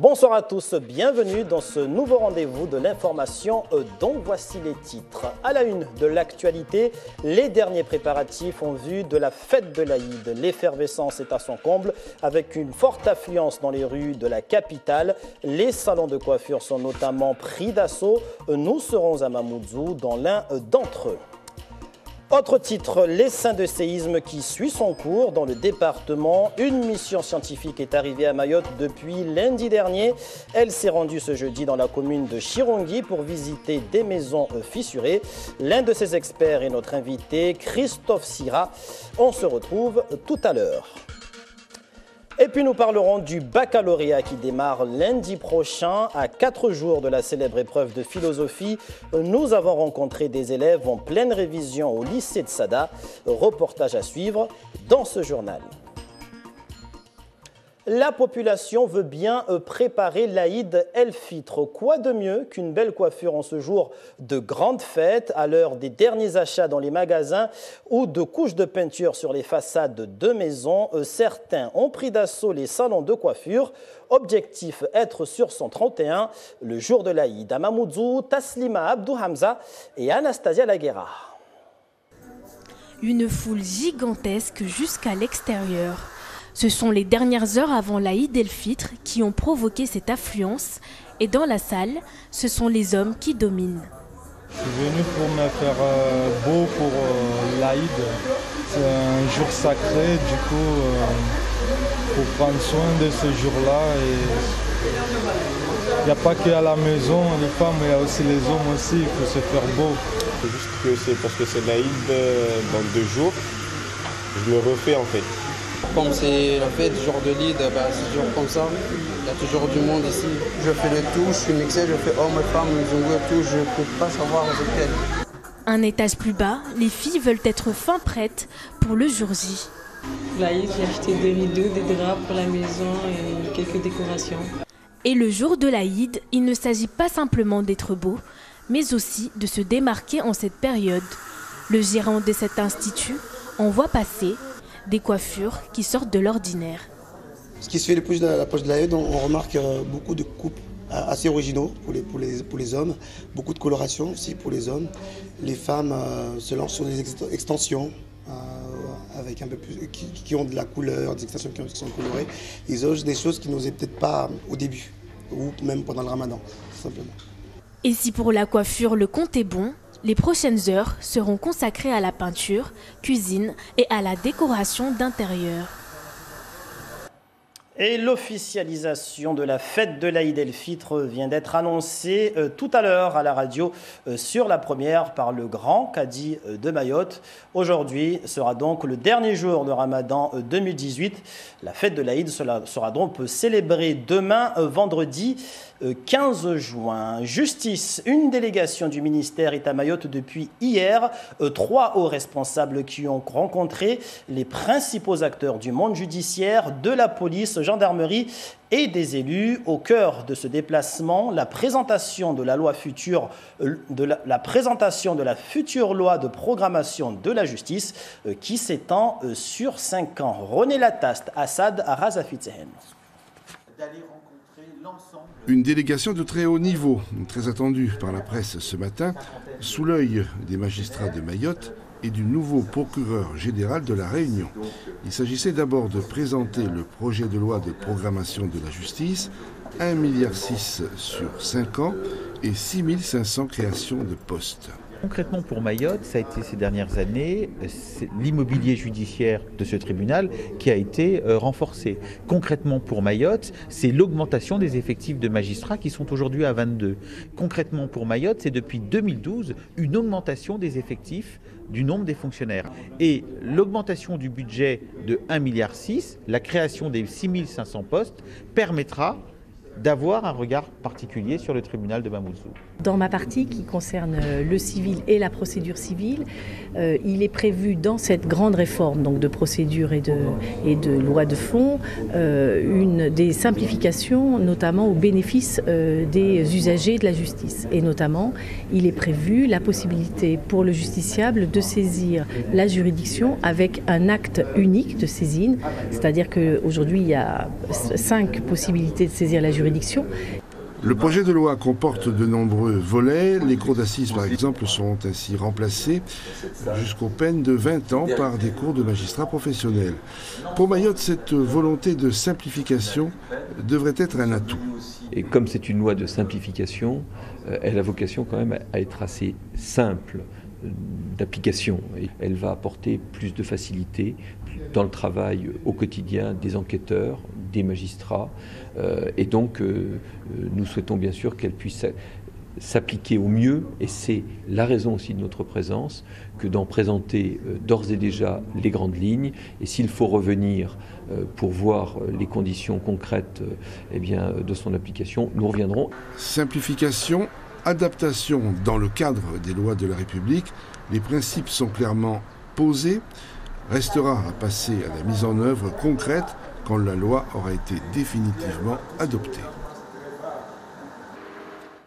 Bonsoir à tous, bienvenue dans ce nouveau rendez-vous de l'information dont voici les titres. À la une de l'actualité, les derniers préparatifs en vue de la fête de l'Aïd. L'effervescence est à son comble avec une forte affluence dans les rues de la capitale. Les salons de coiffure sont notamment pris d'assaut. Nous serons à Mamoudzou dans l'un d'entre eux. Autre titre, l'essaim de séisme qui suit son cours dans le département. Une mission scientifique est arrivée à Mayotte depuis lundi dernier. Elle s'est rendue ce jeudi dans la commune de Chirongui pour visiter des maisons fissurées. L'un de ses experts est notre invité, Christophe Sira. On se retrouve tout à l'heure. Et puis nous parlerons du baccalauréat qui démarre lundi prochain. À 4 jours de la célèbre épreuve de philosophie, nous avons rencontré des élèves en pleine révision au lycée de Sada. Reportage à suivre dans ce journal. La population veut bien préparer l'Aïd el-Fitr. Quoi de mieux qu'une belle coiffure en ce jour de grande fête, à l'heure des derniers achats dans les magasins ou de couches de peinture sur les façades de maisons. Certains ont pris d'assaut les salons de coiffure. Objectif, être sur 131 le jour de l'Aïd. À Mamoudzou, Taslima Abdou Hamza et Anastasia Laguera. Une foule gigantesque jusqu'à l'extérieur. Ce sont les dernières heures avant l'Aïd el-Fitr qui ont provoqué cette affluence et dans la salle, ce sont les hommes qui dominent. Je suis venu pour me faire beau pour l'Aïd. C'est un jour sacré, du coup, pour prendre soin de ce jour-là. Il n'y a pas qu'à la maison, les femmes, il y a aussi les hommes aussi, il faut se faire beau. C'est juste que c'est parce que c'est l'Aïd dans 2 jours, je le refais en fait. Comme c'est la fête, jour de l'Aïd, c'est toujours comme ça. Il y a toujours du monde ici. Je fais le tout, je suis mixé, je fais homme, femme, tout, je ne peux pas savoir lequel. Un étage plus bas, les filles veulent être fin prêtes pour le jour J. L'Aïd, j'ai acheté des rideaux, des draps pour la maison et quelques décorations. Et le jour de l'Aïd, il ne s'agit pas simplement d'être beau, mais aussi de se démarquer en cette période. Le gérant de cet institut en voit passer des coiffures qui sortent de l'ordinaire. Ce qui se fait le plus de l'approche de l'Aïd, on remarque beaucoup de coupes assez originaux pour les hommes, beaucoup de coloration aussi pour les hommes. Les femmes se lancent sur des extensions avec un peu plus, qui ont de la couleur, des extensions qui sont colorées. Ils osent des choses qui n'osaient peut-être pas au début, ou même pendant le ramadan, tout simplement. Et si pour la coiffure le compte est bon, les prochaines heures seront consacrées à la peinture, cuisine et à la décoration d'intérieur. Et l'officialisation de la fête de l'Aïd el-Fitr vient d'être annoncée tout à l'heure à la radio sur la première par le grand Cadi de Mayotte. Aujourd'hui sera donc le dernier jour de Ramadan 2018. La fête de l'Aïd sera donc célébrée demain, vendredi 15 juin. Justice, une délégation du ministère est à Mayotte depuis hier. 3 hauts responsables qui ont rencontré les principaux acteurs du monde judiciaire, de la police, gendarmerie et des élus. Au cœur de ce déplacement, la présentation de la loi future, la présentation de la future loi de programmation de la justice qui s'étend sur 5 ans. René Lataste, Assad Arazafitsehen. Une délégation de très haut niveau, très attendue par la presse ce matin, sous l'œil des magistrats de Mayotte et du nouveau procureur général de la Réunion. Il s'agissait d'abord de présenter le projet de loi de programmation de la justice, 1,6 milliard sur 5 ans et 6 500 créations de postes. Concrètement pour Mayotte, ça a été ces dernières années, l'immobilier judiciaire de ce tribunal qui a été renforcé. Concrètement pour Mayotte, c'est l'augmentation des effectifs de magistrats qui sont aujourd'hui à 22. Concrètement pour Mayotte, c'est depuis 2012 une augmentation des effectifs du nombre des fonctionnaires. Et l'augmentation du budget de 1,6 milliard, la création des 6 500 postes, permettra d'avoir un regard particulier sur le tribunal de Mamoudzou. Dans ma partie qui concerne le civil et la procédure civile, il est prévu dans cette grande réforme donc de procédure et de loi de fond des simplifications notamment au bénéfice des usagers de la justice. Et notamment, il est prévu la possibilité pour le justiciable de saisir la juridiction avec un acte unique de saisine, c'est-à-dire qu'aujourd'hui il y a 5 possibilités de saisir la juridiction juridiction. Le projet de loi comporte de nombreux volets. Les cours d'assises, par exemple, seront ainsi remplacées jusqu'aux peines de 20 ans par des cours de magistrats professionnels. Pour Mayotte, cette volonté de simplification devrait être un atout. Et comme c'est une loi de simplification, elle a vocation quand même à être assez simple d'application. Elle va apporter plus de facilité dans le travail au quotidien des enquêteurs, des magistrats, et donc nous souhaitons bien sûr qu'elle puisse s'appliquer au mieux, et c'est la raison aussi de notre présence, que d'en présenter d'ores et déjà les grandes lignes, et s'il faut revenir pour voir les conditions concrètes de son application, nous reviendrons. Simplification, adaptation dans le cadre des lois de la République, les principes sont clairement posés. Restera à passer à la mise en œuvre concrète quand la loi aura été définitivement adoptée.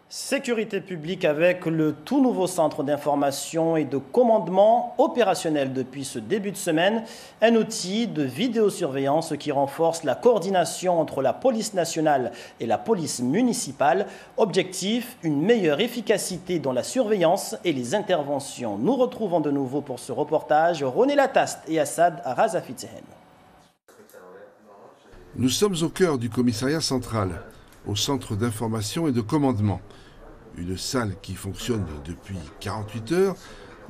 Sécurité publique avec le tout nouveau centre d'information et de commandement opérationnel depuis ce début de semaine, un outil de vidéosurveillance qui renforce la coordination entre la police nationale et la police municipale. Objectif, une meilleure efficacité dans la surveillance et les interventions. Nous retrouvons de nouveau pour ce reportage René Lataste et Assad Razafitehen. Nous sommes au cœur du commissariat central, au centre d'information et de commandement. Une salle qui fonctionne depuis 48 heures,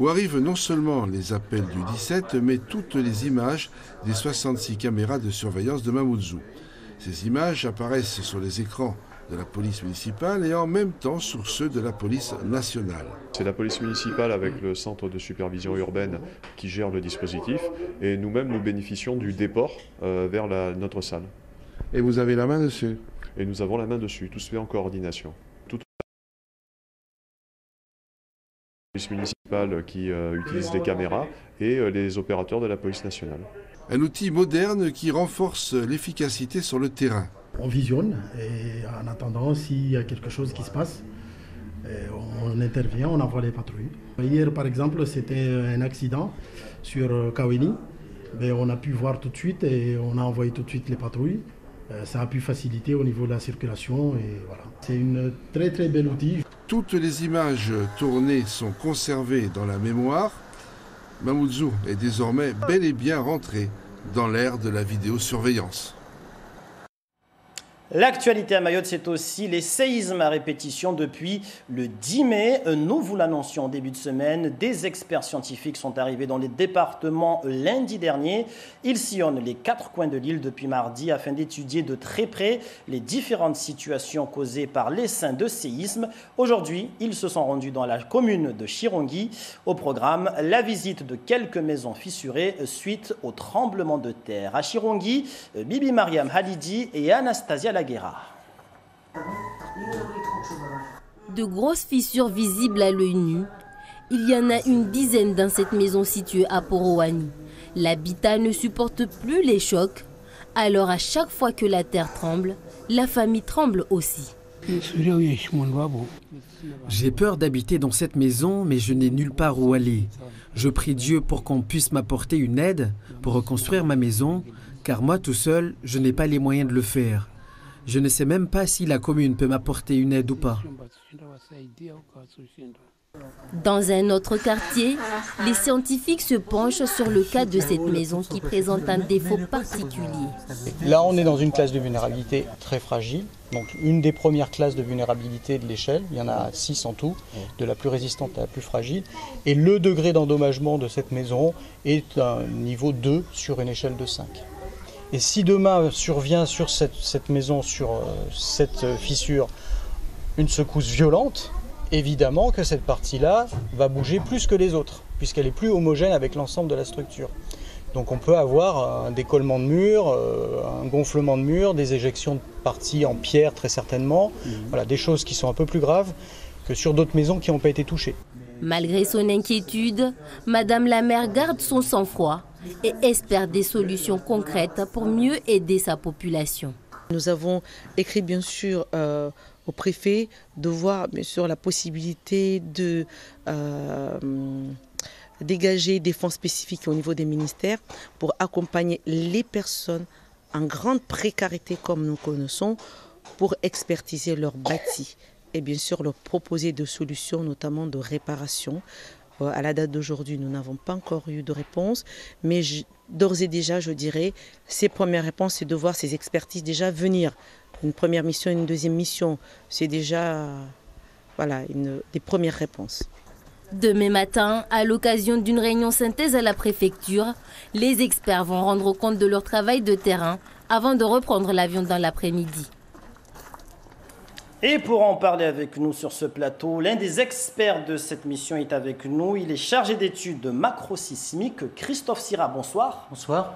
où arrivent non seulement les appels du 17, mais toutes les images des 66 caméras de surveillance de Mamoudzou. Ces images apparaissent sur les écrans de la police municipale et en même temps sur ceux de la police nationale. C'est la police municipale avec le centre de supervision urbaine qui gère le dispositif, et nous-mêmes nous bénéficions du déport vers notre salle. Et vous avez la main dessus? Et nous avons la main dessus, tout se fait en coordination. Police municipale qui utilise les caméras et les opérateurs de la police nationale. Un outil moderne qui renforce l'efficacité sur le terrain. On visionne et en attendant s'il y a quelque chose qui se passe, on intervient, on envoie les patrouilles. Hier par exemple c'était un accident sur Kaweni, mais on a pu voir tout de suite et on a envoyé tout de suite les patrouilles. Ça a pu faciliter au niveau de la circulation et voilà. C'est une très très belle outil. Toutes les images tournées sont conservées dans la mémoire. Mamoudzou est désormais bel et bien rentré dans l'ère de la vidéosurveillance. L'actualité à Mayotte, c'est aussi les séismes à répétition depuis le 10 mai. Nous vous l'annoncions en début de semaine. Des experts scientifiques sont arrivés dans les départements lundi dernier. Ils sillonnent les 4 coins de l'île depuis mardi afin d'étudier de très près les différentes situations causées par l'essaim de séismes. Aujourd'hui, ils se sont rendus dans la commune de Chirongui. Au programme, la visite de quelques maisons fissurées suite au tremblement de terre. À Chirongui, Bibi Mariam Halidi et Anastasia Laguera. De grosses fissures visibles à l'œil nu. Il y en a une dizaine dans cette maison située à Porowani. L'habitat ne supporte plus les chocs. Alors à chaque fois que la terre tremble, la famille tremble aussi. J'ai peur d'habiter dans cette maison, mais je n'ai nulle part où aller. Je prie Dieu pour qu'on puisse m'apporter une aide pour reconstruire ma maison, car moi tout seul, je n'ai pas les moyens de le faire. Je ne sais même pas si la commune peut m'apporter une aide ou pas. Dans un autre quartier, les scientifiques se penchent sur le cas de cette maison qui présente un défaut particulier. Là, on est dans une classe de vulnérabilité très fragile. Donc, une des premières classes de vulnérabilité de l'échelle. Il y en a 6 en tout, de la plus résistante à la plus fragile. Et le degré d'endommagement de cette maison est un niveau 2 sur une échelle de 5. Et si demain survient sur cette maison, sur cette fissure, une secousse violente, évidemment que cette partie-là va bouger plus que les autres, puisqu'elle est plus homogène avec l'ensemble de la structure. Donc on peut avoir un décollement de mur, un gonflement de mur, des éjections de parties en pierre très certainement, voilà, des choses qui sont un peu plus graves que sur d'autres maisons qui n'ont pas été touchées. Malgré son inquiétude, Madame la maire garde son sang-froid et espère des solutions concrètes pour mieux aider sa population. Nous avons écrit bien sûr au préfet de voir bien sûr la possibilité de dégager des fonds spécifiques au niveau des ministères pour accompagner les personnes en grande précarité comme nous connaissons pour expertiser leur bâti et bien sûr leur proposer des solutions, notamment de réparation. À la date d'aujourd'hui, nous n'avons pas encore eu de réponse, mais d'ores et déjà, je dirais, ces premières réponses, c'est de voir ces expertises déjà venir. Une première mission, une deuxième mission, c'est déjà voilà, des premières réponses. Demain matin, à l'occasion d'une réunion synthèse à la préfecture, les experts vont rendre compte de leur travail de terrain avant de reprendre l'avion dans l'après-midi. Et pour en parler avec nous sur ce plateau, l'un des experts de cette mission est avec nous. Il est chargé d'études macrosismiques, Christophe Sira. Bonsoir. Bonsoir.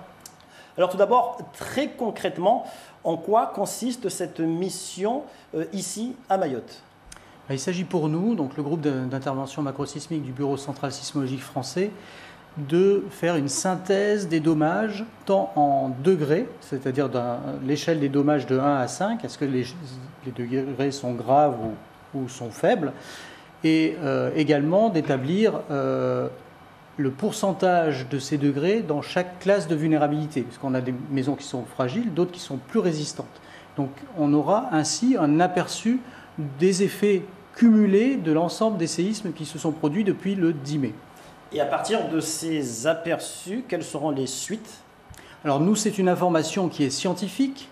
Alors tout d'abord, très concrètement, en quoi consiste cette mission ici à Mayotte ? Il s'agit pour nous, donc le groupe d'intervention macrosismique du Bureau central sismologique français, de faire une synthèse des dommages, tant en degrés, c'est-à-dire l'échelle des dommages de 1 à 5, est-ce que les degrés sont graves ou sont faibles, et également d'établir le pourcentage de ces degrés dans chaque classe de vulnérabilité, puisqu'on a des maisons qui sont fragiles, d'autres qui sont plus résistantes. Donc on aura ainsi un aperçu des effets cumulés de l'ensemble des séismes qui se sont produits depuis le 10 mai. Et à partir de ces aperçus, quelles seront les suites ? Alors nous, c'est une information qui est scientifique,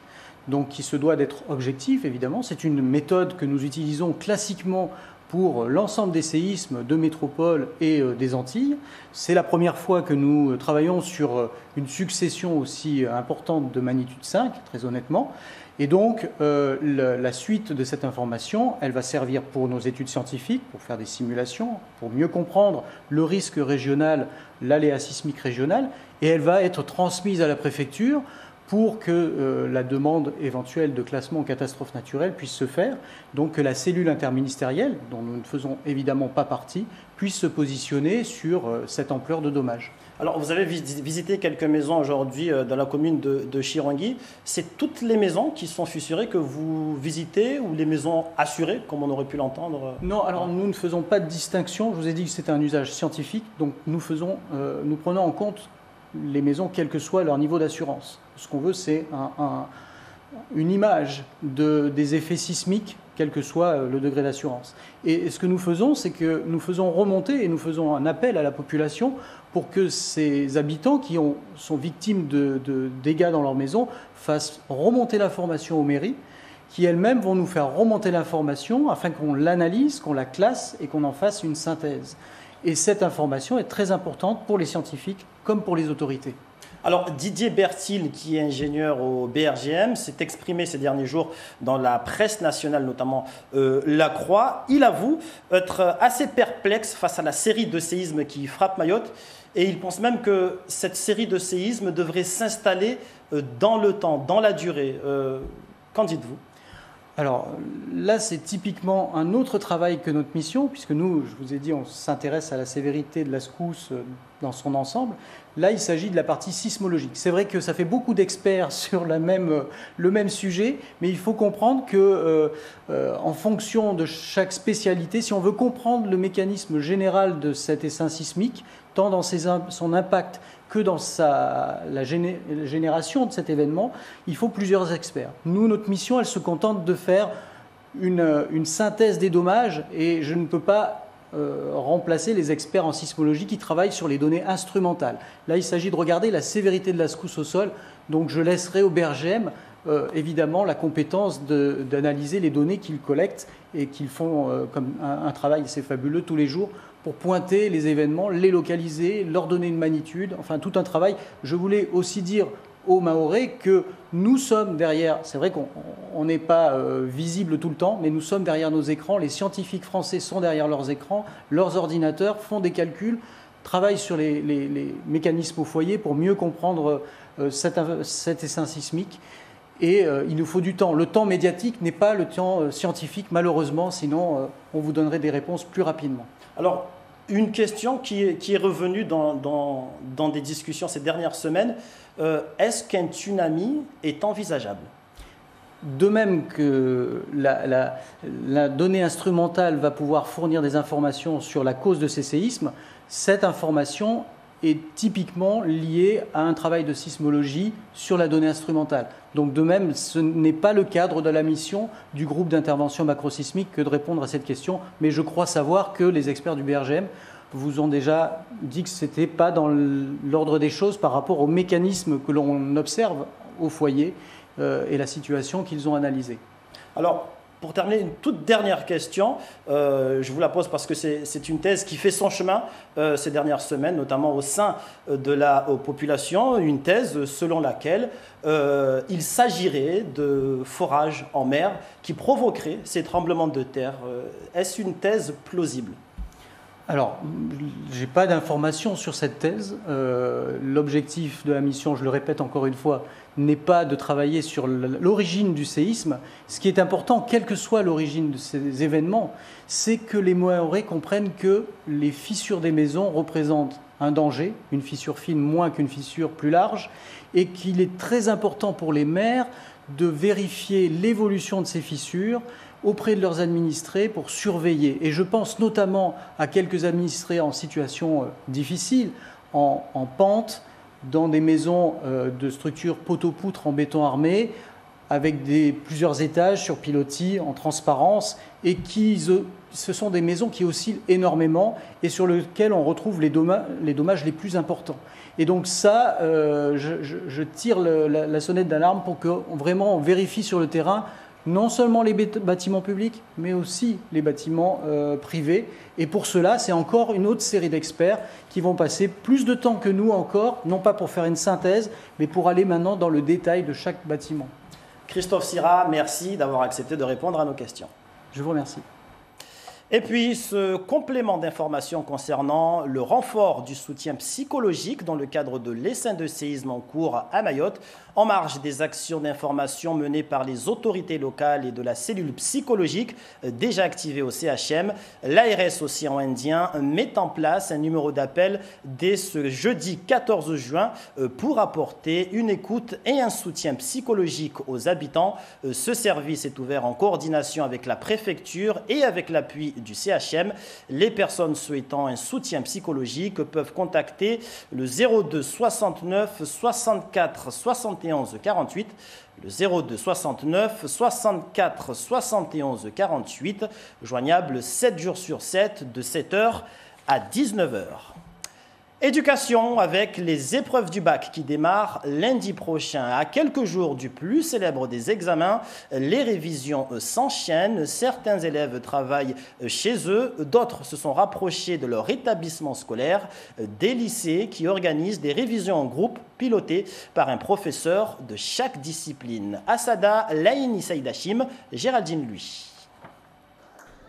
donc qui se doit d'être objective, évidemment. C'est une méthode que nous utilisons classiquement pour l'ensemble des séismes de métropole et des Antilles. C'est la première fois que nous travaillons sur une succession aussi importante de magnitude 5, très honnêtement. Et donc, la suite de cette information, elle va servir pour nos études scientifiques, pour faire des simulations, pour mieux comprendre le risque régional, l'aléa sismique régional, et elle va être transmise à la préfecture pour que la demande éventuelle de classement en catastrophe naturelle puisse se faire, donc que la cellule interministérielle, dont nous ne faisons évidemment pas partie, puisse se positionner sur cette ampleur de dommages. Alors, vous avez visité quelques maisons aujourd'hui dans la commune de Chirangui. C'est toutes les maisons qui sont fissurées que vous visitez ou les maisons assurées, comme on aurait pu l'entendre ? Non, alors nous ne faisons pas de distinction. Je vous ai dit que c'était un usage scientifique, donc nous prenons en compte les maisons, quel que soit leur niveau d'assurance. Ce qu'on veut, c'est une image des effets sismiques, quel que soit le degré d'assurance. Et ce que nous faisons, c'est que nous faisons remonter et nous faisons un appel à la population pour que ces habitants qui sont victimes de dégâts dans leur maison fassent remonter l'information aux mairies, qui elles-mêmes vont nous faire remonter l'information afin qu'on l'analyse, qu'on la classe et qu'on en fasse une synthèse. Et cette information est très importante pour les scientifiques comme pour les autorités. Alors Didier Bertil, qui est ingénieur au BRGM, s'est exprimé ces derniers jours dans la presse nationale, notamment La Croix. Il avoue être assez perplexe face à la série de séismes qui frappent Mayotte et il pense même que cette série de séismes devrait s'installer dans le temps, dans la durée. Qu'en dites-vous ? Alors là, c'est typiquement un autre travail que notre mission, puisque nous, je vous ai dit, on s'intéresse à la sévérité de la secousse dans son ensemble. Là, il s'agit de la partie sismologique. C'est vrai que ça fait beaucoup d'experts sur le même sujet, mais il faut comprendre que, en fonction de chaque spécialité, si on veut comprendre le mécanisme général de cet essaim sismique, tant dans son impact que dans la génération de cet événement, il faut plusieurs experts. Nous, notre mission, elle se contente de faire une synthèse des dommages et je ne peux pas remplacer les experts en sismologie qui travaillent sur les données instrumentales. Là, il s'agit de regarder la sévérité de la secousse au sol, donc je laisserai au BRGM évidemment la compétence d'analyser les données qu'ils collectent et qu'ils font comme un travail assez fabuleux tous les jours pour pointer les événements, les localiser, leur donner une magnitude, enfin tout un travail. Je voulais aussi dire aux Mahorais que nous sommes derrière, c'est vrai qu'on n'est pas visible tout le temps, mais nous sommes derrière nos écrans, les scientifiques français sont derrière leurs écrans, leurs ordinateurs font des calculs, travaillent sur les mécanismes au foyer pour mieux comprendre cet essaim sismique. Et il nous faut du temps. Le temps médiatique n'est pas le temps scientifique, malheureusement, sinon on vous donnerait des réponses plus rapidement. Alors, une question qui est revenue dans des discussions ces dernières semaines, est-ce qu'un tsunami est envisageable ? De même que la donnée instrumentale va pouvoir fournir des informations sur la cause de ces séismes, cette information est typiquement lié à un travail de sismologie sur la donnée instrumentale. Donc de même, ce n'est pas le cadre de la mission du groupe d'intervention macrosismique que de répondre à cette question, mais je crois savoir que les experts du BRGM vous ont déjà dit que ce n'était pas dans l'ordre des choses par rapport aux mécanismes que l'on observe au foyer et la situation qu'ils ont analysée. Alors, pour terminer, une toute dernière question. Je vous la pose parce que c'est une thèse qui fait son chemin ces dernières semaines, notamment au sein de la population. Une thèse selon laquelle il s'agirait de forages en mer qui provoqueraient ces tremblements de terre. Est-ce une thèse plausible ? Alors, je n'ai pas d'informations sur cette thèse. L'objectif de la mission, je le répète encore une fois, n'est pas de travailler sur l'origine du séisme. Ce qui est important, quelle que soit l'origine de ces événements, c'est que les Mahorais comprennent que les fissures des maisons représentent un danger, une fissure fine moins qu'une fissure plus large, et qu'il est très important pour les maires de vérifier l'évolution de ces fissures auprès de leurs administrés pour surveiller. Et je pense notamment à quelques administrés en situation difficile, en pente, dans des maisons de structures poteau-poutre en béton armé, avec plusieurs étages sur pilotis en transparence, et ce sont des maisons qui oscillent énormément et sur lesquelles on retrouve les dommages les plus importants. Et donc ça, je tire la sonnette d'alarme pour que vraiment on vérifie sur le terrain non seulement les bâtiments publics, mais aussi les bâtiments privés. Et pour cela, c'est encore une autre série d'experts qui vont passer plus de temps que nous encore, non pas pour faire une synthèse, mais pour aller maintenant dans le détail de chaque bâtiment. Christophe Sira, merci d'avoir accepté de répondre à nos questions. Je vous remercie. Et puis, ce complément d'information concernant le renfort du soutien psychologique dans le cadre de l'essaim de séisme en cours à Mayotte, en marge des actions d'information menées par les autorités locales et de la cellule psychologique déjà activée au CHM, l'ARS Océan Indien met en place un numéro d'appel dès ce jeudi 14 juin pour apporter une écoute et un soutien psychologique aux habitants. Ce service est ouvert en coordination avec la préfecture et avec l'appui du CHM. Les personnes souhaitant un soutien psychologique peuvent contacter le 02 69 64 71 48, le 02 69 64 71 48, joignable 7 jours sur 7 de 7h à 19h. Éducation avec les épreuves du bac qui démarrent lundi prochain. À quelques jours du plus célèbre des examens, les révisions s'enchaînent. Certains élèves travaillent chez eux, d'autres se sont rapprochés de leur établissement scolaire. Des lycées qui organisent des révisions en groupe pilotées par un professeur de chaque discipline. Assada Laïni Saïdachim, Géraldine Lui.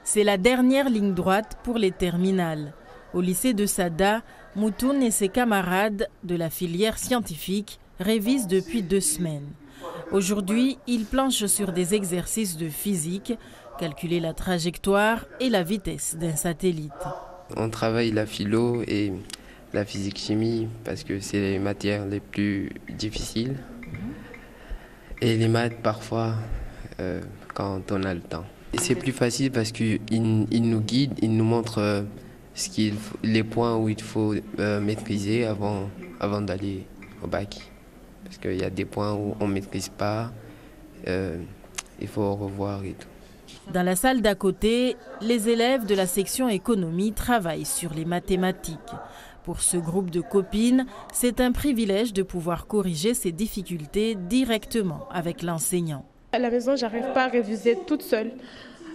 C'est la dernière ligne droite pour les terminales. Au lycée de Sada, Moutoun et ses camarades de la filière scientifique révisent depuis 2 semaines. Aujourd'hui, ils planchent sur des exercices de physique, calculer la trajectoire et la vitesse d'un satellite. On travaille la philo et la physique-chimie parce que c'est les matières les plus difficiles. Et les maths parfois quand on a le temps. C'est plus facile parce qu'ils nous guident, ils nous montrent les points où il faut maîtriser avant d'aller au bac. Parce qu'il y a des points où on ne maîtrise pas, il faut revoir et tout. Dans la salle d'à côté, les élèves de la section économie travaillent sur les mathématiques. Pour ce groupe de copines, c'est un privilège de pouvoir corriger ces difficultés directement avec l'enseignant. À la maison, je n'arrive pas à réviser toute seule,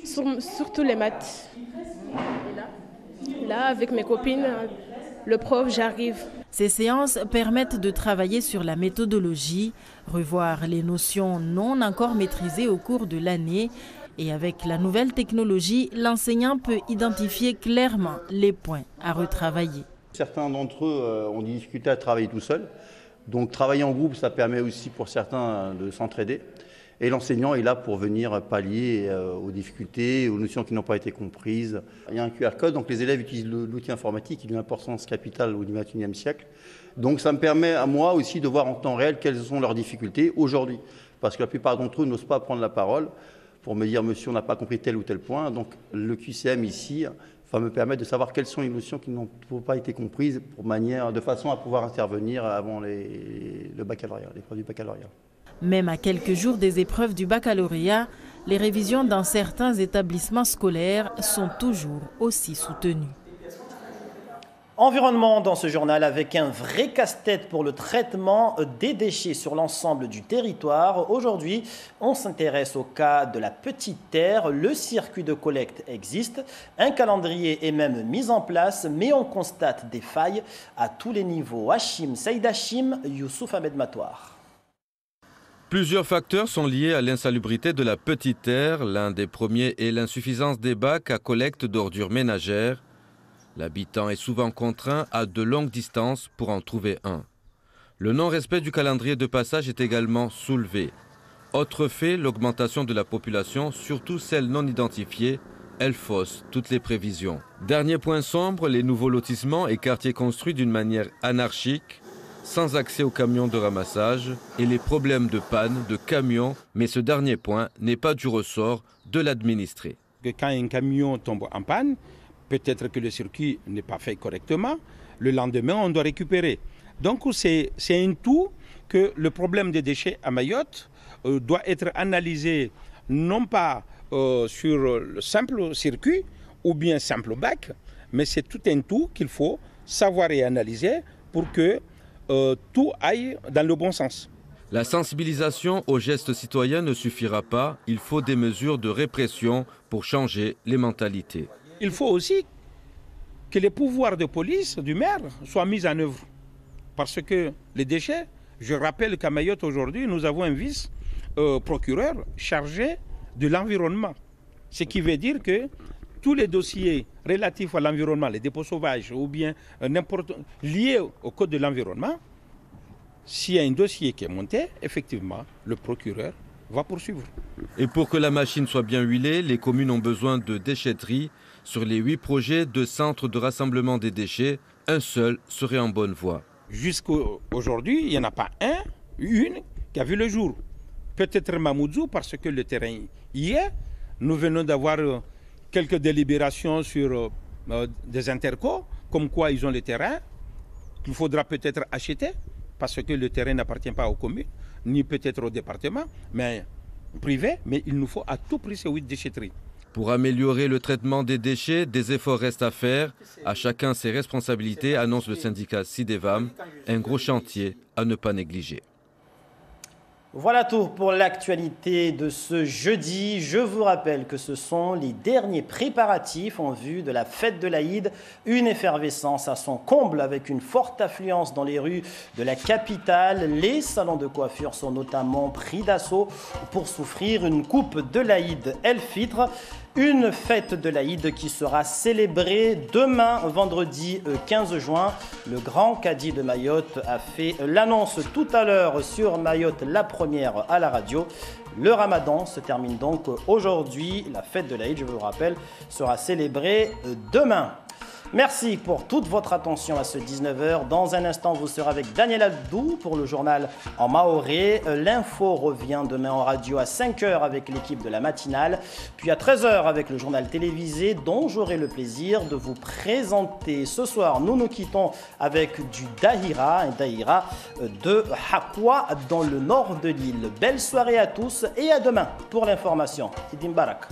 surtout les maths. Là, avec mes copines, le prof, j'arrive. Ces séances permettent de travailler sur la méthodologie, revoir les notions non encore maîtrisées au cours de l'année. Et avec la nouvelle technologie, l'enseignant peut identifier clairement les points à retravailler. Certains d'entre eux ont discuté à travailler tout seul. Donc travailler en groupe, ça permet aussi pour certains de s'entraider. Et l'enseignant est là pour venir pallier aux difficultés, aux notions qui n'ont pas été comprises. Il y a un QR code, donc les élèves utilisent l'outil informatique, il a une importance capitale au XXIe siècle. Donc ça me permet à moi aussi de voir en temps réel quelles sont leurs difficultés aujourd'hui. Parce que la plupart d'entre eux n'osent pas prendre la parole pour me dire « Monsieur, on n'a pas compris tel ou tel point ». Donc le QCM ici va me permettre de savoir quelles sont les notions qui n'ont pas été comprises de façon à pouvoir intervenir avant le baccalauréat, l'épreuve du baccalauréat. Même à quelques jours des épreuves du baccalauréat, les révisions dans certains établissements scolaires sont toujours aussi soutenues. Environnement dans ce journal avec un vrai casse-tête pour le traitement des déchets sur l'ensemble du territoire. Aujourd'hui, on s'intéresse au cas de la Petite Terre. Le circuit de collecte existe, un calendrier est même mis en place, mais on constate des failles à tous les niveaux. Hachim, Saïd Hachim, Youssouf Ahmed Matouar. Plusieurs facteurs sont liés à l'insalubrité de la Petite Terre. L'un des premiers est l'insuffisance des bacs à collecte d'ordures ménagères. L'habitant est souvent contraint à de longues distances pour en trouver un. Le non-respect du calendrier de passage est également soulevé. Autre fait, l'augmentation de la population, surtout celle non identifiée, elle fausse toutes les prévisions. Dernier point sombre, les nouveaux lotissements et quartiers construits d'une manière anarchique, sans accès aux camions de ramassage et les problèmes de panne de camions, mais ce dernier point n'est pas du ressort de l'administré. Quand un camion tombe en panne, peut-être que le circuit n'est pas fait correctement, le lendemain on doit récupérer. Donc c'est un tout que le problème des déchets à Mayotte doit être analysé non pas sur le simple circuit ou bien simple bac, mais c'est tout un tout qu'il faut savoir et analyser pour que tout aille dans le bon sens. La sensibilisation aux gestes citoyens ne suffira pas, il faut des mesures de répression pour changer les mentalités. Il faut aussi que les pouvoirs de police du maire soient mis en œuvre. Parce que les déchets, je rappelle qu'à Mayotte aujourd'hui, nous avons un vice-procureur chargé de l'environnement. Ce qui veut dire que tous les dossiers relatifs à l'environnement, les dépôts sauvages ou bien liés au code de l'environnement, s'il y a un dossier qui est monté, effectivement, le procureur va poursuivre. Et pour que la machine soit bien huilée, les communes ont besoin de déchetteries. Sur les 8 projets de centres de rassemblement des déchets, un seul serait en bonne voie. Jusqu'à aujourd'hui, il n'y en a pas une qui a vu le jour. Peut-être Mamoudzou, parce que le terrain y est. Nous venons d'avoir quelques délibérations sur des intercos, comme quoi ils ont le terrain, qu'il faudra peut-être acheter, parce que le terrain n'appartient pas aux communes, ni peut-être au département, mais privé, mais il nous faut à tout prix ces 8 déchetteries. Pour améliorer le traitement des déchets, des efforts restent à faire. À chacun ses responsabilités, annonce le syndicat Sidevam. Un gros chantier à ne pas négliger. Voilà tout pour l'actualité de ce jeudi. Je vous rappelle que ce sont les derniers préparatifs en vue de la fête de l'Aïd. Une effervescence à son comble avec une forte affluence dans les rues de la capitale. Les salons de coiffure sont notamment pris d'assaut pour s'offrir une coupe de l'Aïd El Fitr. Une fête de l'Aïd qui sera célébrée demain, vendredi 15 juin. Le grand cadi de Mayotte a fait l'annonce tout à l'heure sur Mayotte, la première à la radio. Le ramadan se termine donc aujourd'hui. La fête de l'Aïd, je vous le rappelle, sera célébrée demain. Merci pour toute votre attention à ce 19h. Dans un instant, vous serez avec Daniel Abdou pour le journal en maoré. L'info revient demain en radio à 5h avec l'équipe de la matinale. Puis à 13h avec le journal télévisé dont j'aurai le plaisir de vous présenter. Ce soir, nous nous quittons avec du Dahira, un Dahira de Hakwa dans le nord de l'île. Belle soirée à tous et à demain pour l'information. Idi Mbarak.